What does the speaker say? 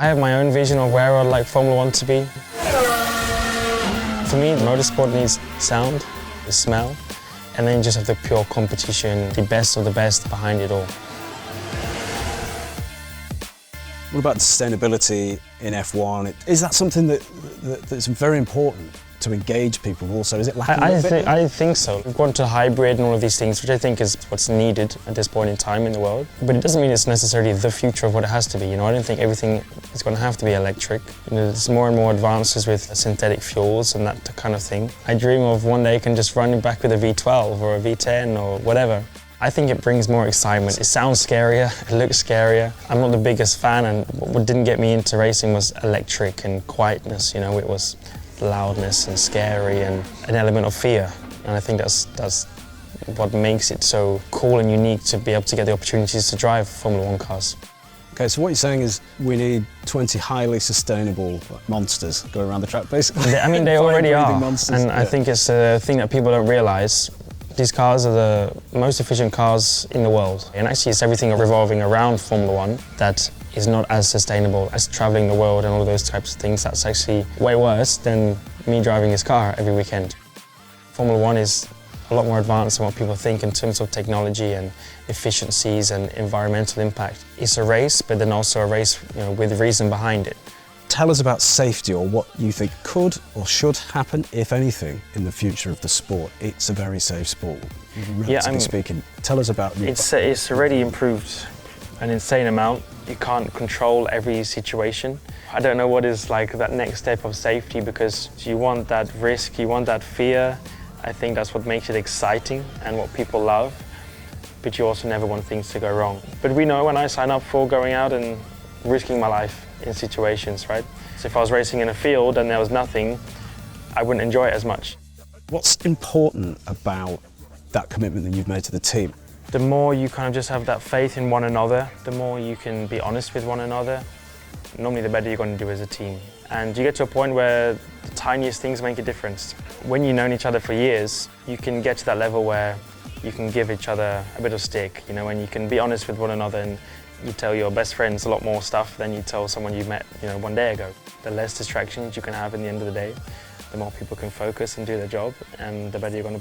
I have my own vision of where I'd like Formula One to be. For me, motorsport needs sound, the smell, and then you just have the pure competition, the best of the best behind it all. What about sustainability in F1? Is that something that's very important to engage people also? Is it lacking a bit? I think so. We've gone to hybrid and all of these things, which I think is what's needed at this point in time in the world. But it doesn't mean it's necessarily the future of what it has to be. You know, I don't think everything is going to have to be electric. You know, there's more and more advances with synthetic fuels and that kind of thing. I dream of one day I can just run it back with a V12 or a V10 or whatever. I think it brings more excitement. It sounds scarier, it looks scarier. I'm not the biggest fan, and what didn't get me into racing was electric and quietness. You know, it was loudness and scary and an element of fear. And I think that's what makes it so cool and unique to be able to get the opportunities to drive Formula One cars. Okay, so what you're saying is we need 20 highly sustainable monsters going around the track, basically. I mean, they already are, monsters, and I think it's a thing that people don't realise. These cars are the most efficient cars in the world, and actually it's everything revolving around Formula One that is not as sustainable as travelling the world and all those types of things. That's actually way worse than me driving this car every weekend. Formula One is a lot more advanced than what people think in terms of technology and efficiencies and environmental impact. It's a race, but then also a race, you know, with reason behind it. Tell us about safety, or what you think could or should happen, if anything, in the future of the sport. It's a very safe sport, relatively speaking. Tell us about it. It's already improved an insane amount. You can't control every situation. I don't know what is like that next step of safety, because you want that risk, you want that fear. I think that's what makes it exciting and what people love. But you also never want things to go wrong. But we know when I sign up for going out and risking my life in situations, right? So if I was racing in a field and there was nothing, I wouldn't enjoy it as much. What's important about that commitment that you've made to the team? The more you kind of just have that faith in one another, the more you can be honest with one another, normally the better you're going to do as a team. And you get to a point where the tiniest things make a difference. When you've known each other for years, you can get to that level where you can give each other a bit of stick, you know, and you can be honest with one another, and you tell your best friends a lot more stuff than you tell someone you met, you know, one day ago. The less distractions you can have in the end of the day, the more people can focus and do their job, and the better you're going to be.